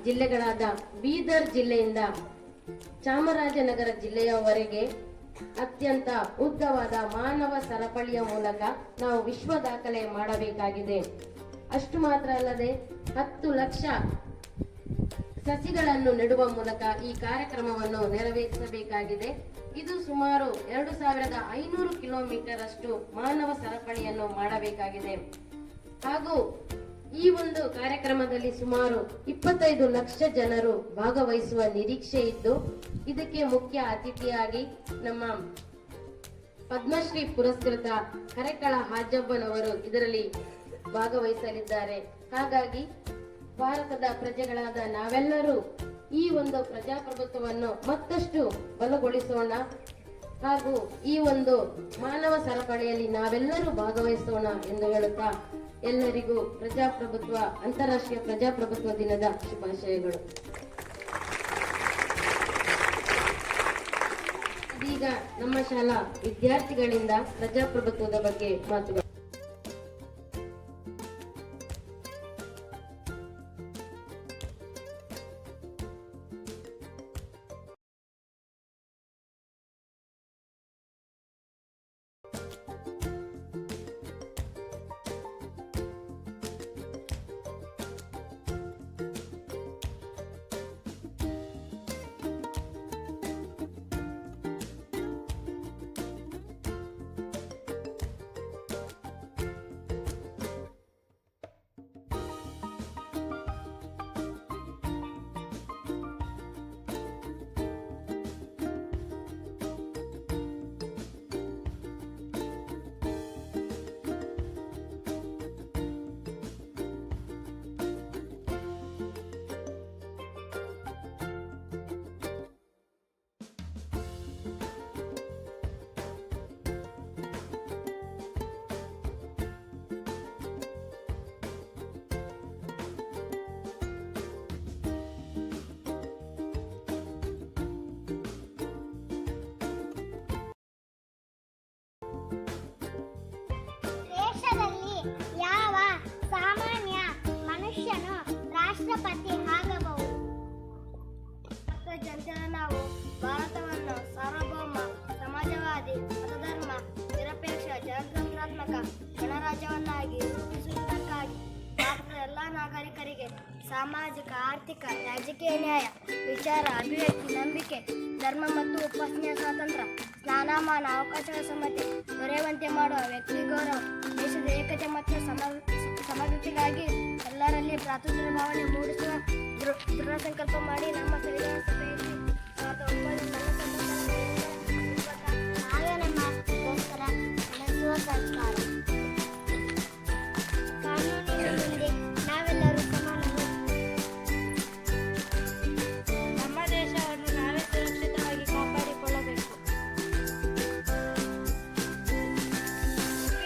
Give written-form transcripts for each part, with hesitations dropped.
ಜಿಲ್ಲೆಗಳಾದ ಬೀದರ್ ಜಿಲ್ಲೆಯಿಂದ ಚಾಮರಾಜನಗರ ಜಿಲ್ಲೆಯವರೆಗೆ ಅತ್ಯಂತ ಉದ್ದವಾದ ಮಾನವ ಸರಪಳಿಯ ಮೂಲಕ ನಾವು ವಿಶ್ವ ದಾಖಲೆ ಮಾಡಬೇಕಾಗಿದೆ. ಅಷ್ಟು ಮಾತ್ರ ಅಲ್ಲದೆ 10 ಲಕ್ಷ ಸಸಿಗಳನ್ನು ನೆಡುವ ಮೂಲಕ ಈ ಕಾರ್ಯಕ್ರಮವನ್ನು ನೆರವೇರಿಸಬೇಕಾಗಿದೆ. ಇದು ಸುಮಾರು 2500 ಕಿಲೋಮೀಟರ್ ಅಷ್ಟು ಮಾನವ ಸರಪಳಿಯನ್ನು ಮಾಡಬೇಕಾಗಿದೆ. ಹಾಗೂ ಈ ಒಂದು ಕಾರ್ಯಕ್ರಮದಲ್ಲಿ ಸುಮಾರು 25 ಲಕ್ಷ ಜನರು ಭಾಗವಹಿಸುವ ನಿರೀಕ್ಷೆ ಇದ್ದು, ಇದಕ್ಕೆ ಮುಖ್ಯ ಅತಿಥಿಯಾಗಿ ನಮ್ಮ ಪದ್ಮಶ್ರೀ ಪುರಸ್ಕೃತ ಕರೆಕಳ ಹಾಜಬ್ಬನವರು ಇದರಲ್ಲಿ ಭಾಗವಹಿಸಲಿದ್ದಾರೆ. ಹಾಗಾಗಿ ಭಾರತದ ಪ್ರಜೆಗಳಾದ ನಾವೆಲ್ಲರೂ ಈ ಒಂದು ಪ್ರಜಾಪ್ರಭುತ್ವವನ್ನು ಮತ್ತಷ್ಟು ಬಲಗೊಳಿಸೋಣ ಹಾಗೂ ಈ ಒಂದು ಮಾನವ ಸರಪಳಿಯಲ್ಲಿ ನಾವೆಲ್ಲರೂ ಭಾಗವಹಿಸೋಣ ಎಂದು ಹೇಳುತ್ತಾ ಎಲ್ಲರಿಗೂ ಅಂತಾರಾಷ್ಟ್ರೀಯ ಪ್ರಜಾಪ್ರಭುತ್ವ ದಿನದ ಶುಭಾಶಯಗಳು. ಇದೀಗ ನಮ್ಮ ಶಾಲಾ ವಿದ್ಯಾರ್ಥಿಗಳಿಂದ ಪ್ರಜಾಪ್ರಭುತ್ವದ ಬಗ್ಗೆ ಮಾತುಗಳು. ಯಾವ ಸಾಮಾನ್ಯ ಮನುಷ್ಯನು ರಾಷ್ಟ್ರಪತಿ ಆಗಬಹುದು? ಜನತೆಯ ನಾವು ಭಾರತವನ್ನು ಸಾರ್ವಭೌಮ, ಸಮಾಜವಾದಿ, ಮತಧರ್ಮ ನಿರಪೇಕ್ಷ, ಜನತಂತ್ರಾತ್ಮಕ ಗಣರಾಜ್ಯವನ್ನಾಗಿ ರೂಪಿಸುವುದಕ್ಕಾಗಿ ಭಾರತದ ಎಲ್ಲ ನಾಗರಿಕರಿಗೆ ಸಾಮಾಜಿಕ, ಆರ್ಥಿಕ, ರಾಜಕೀಯ ನ್ಯಾಯ, ವಿಚಾರ, ಅಭಿವ್ಯಕ್ತಿ, ನಂಬಿಕೆ, ಧರ್ಮ ಮತ್ತು ಉಪಾಸನೆಯ ಸ್ವಾತಂತ್ರ್ಯ, ಸ್ನಾನಮಾನ, ಅವಕಾಶಗಳ ಸಮತೆ ದೊರೆಯುವಂತೆ ಮಾಡುವ ವ್ಯಕ್ತಿ ಗೌರವ, ದೇಶದ ಏಕತೆ ಮತ್ತು ಸಮಗ್ರತೆಗಾಗಿ ಎಲ್ಲರಲ್ಲಿ ಭ್ರಾತೃತ್ವ ಭಾವನೆ ಮೂಡಿಸುವ ದೃಢ ಸಂಕಲ್ಪ ಮಾಡಿ ನಮ್ಮ ಸಂವಿಧಾನ ಸಭೆಯಲ್ಲಿ 2009 ನಡೆಸುವ ಸರ್ಕಾರ. ಕಾನೂನಿನ ಮುಂದೆ ನಾವೆಲ್ಲರೂ ಸಮಾನರು. ನಮ್ಮ ದೇಶವನ್ನು ನಾವೇ ಸುರಕ್ಷಿತವಾಗಿ ಕಾಪಾಡಿಕೊಳ್ಳಬೇಕು.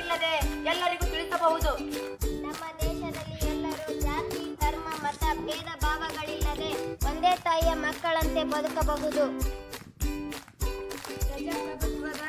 ಇಲ್ಲದೆ ಎಲ್ಲರಿಗೂ ತಿಳಿಸಬಹುದು. ನಮ್ಮ ದೇಶದಲ್ಲಿ ಎಲ್ಲರೂ ಜಾತಿ, ಧರ್ಮ, ಮತ ಭೇದ ಭಾವಗಳಿಲ್ಲದೆ ಒಂದೇ ತಾಯಿಯ ಮಕ್ಕಳಂತೆ ಬದುಕಬಹುದು. ಪ್ರಜಾಪ್ರಭುತ್ವದ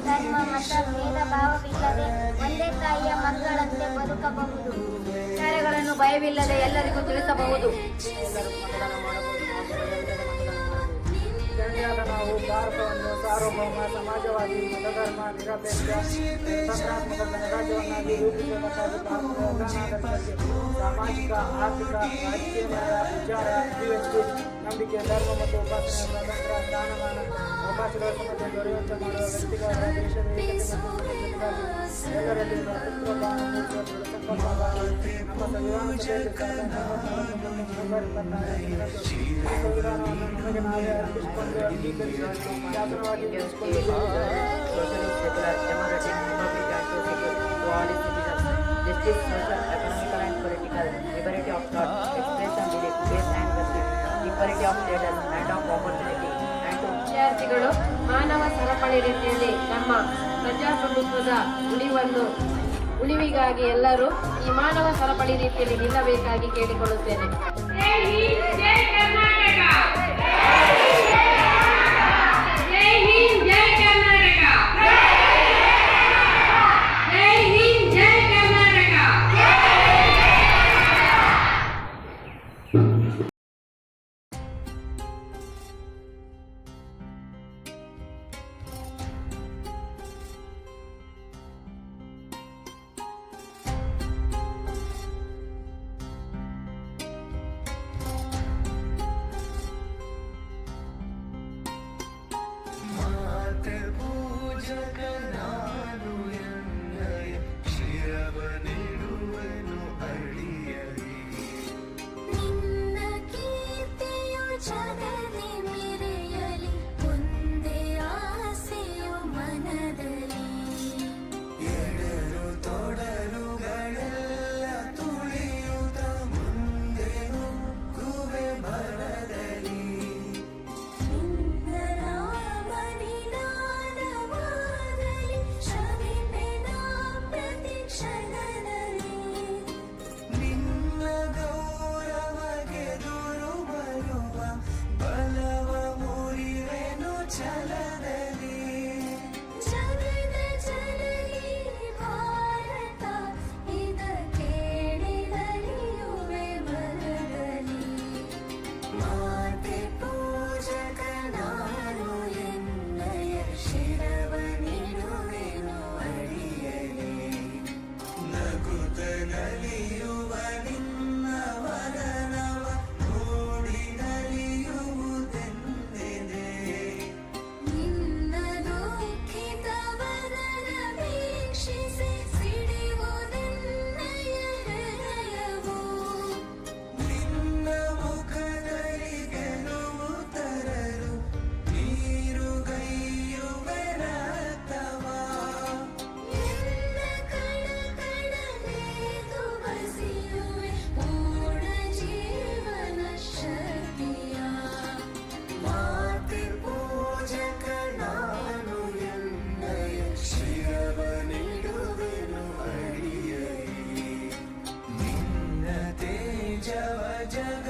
ಧರ್ಮ ಮತ ಭೇದ ಭಾವವಿಲ್ಲದೆ ಒಂದೇ ತಾಯಿಯ ಮಕ್ಕಳಂತೆ ಬದುಕಬಹುದು. ವಿಚಾರಗಳನ್ನು ಭಯವಿಲ್ಲದೆ ಎಲ್ಲರಿಗೂ ತಿಳಿಸಬಹುದು. ಜನರಾದ ನಾವು ಭಾರತವನ್ನು ಸಾರ್ವಭೌಮ ಸಮಾಜವಾದಿ ಮತಧರ್ಮ ನಿರಪೇಕ್ಷ ಸ್ವತಂತ್ರಾತ್ಮಕ ಗಣರಾಜ್ಯವನ್ನಾಗಿ ರೂಪಿಸುವುದಕ್ಕಾಗಿ ಭಾರತದ ಎಲ್ಲ ನಾಗರಿಕರಿಗೆ ಸಾಮಾಜಿಕ ಆರ್ಥಿಕ ರಾಜಕೀಯ ನ್ಯಾಯ ವಿಚಾರ ಅಭಿವ್ಯಕ್ತಿ ನಂಬಿಕೆ ಧರ್ಮ ಮತ್ತು ಉಪಾಸನೆ ಸ್ವತಂತ್ರ ಸ್ಥಾನಮಾನ ಅವಕಾಶಗಳ ಸಮತೆ ದೊರೆಯುವಂತೆ ಮಾಡುವ ವ್ಯಕ್ತಿಗಳ ದೇಶದ ಏಕತೆ ಮತ್ತು ಸುರಕ್ಷತೆಗಾಗಿ ಎಲ್ಲರಲ್ಲಿ ಭ್ರಾತೃತ್ವ ಭಾವ ಮೂಡಿಸುವ ದೃಢ ಸಂಕಲ್ಪ ನಮ್ಮ ಸಂವಿಧಾನ ಸಭೆಯಲ್ಲಿ ಸಂವಿಧಾನವನ್ನು ನಮಗೆ ನಾವೇ ಅರ್ಪಿಸಿಕೊಂಡು ಅಂಗೀಕರಿಸಿ ಶಾಸನವಾಗಿ socialist, secular, democratic, republic and to secure to all its citizens justice, social, economical and political, liberty of thought, expression, belief, faith and worship, equality of status and of opportunity and to ವಿದ್ಯಾರ್ಥಿಗಳು ಮಾನವ ಸರಪಳಿ ರೀತಿಯಲ್ಲಿ ನಮ್ಮ ಪ್ರಜಾಪ್ರಭುತ್ವದ ಉಳಿವಿಗಾಗಿ ಎಲ್ಲರೂ ಈ ಮಾನವ ಸರಪಳಿ ರೀತಿಯಲ್ಲಿ ನಿಲ್ಲಬೇಕಾಗಿ ಕೇಳಿಕೊಳ್ಳುತ್ತೇನೆ. ಜವ ಜಗ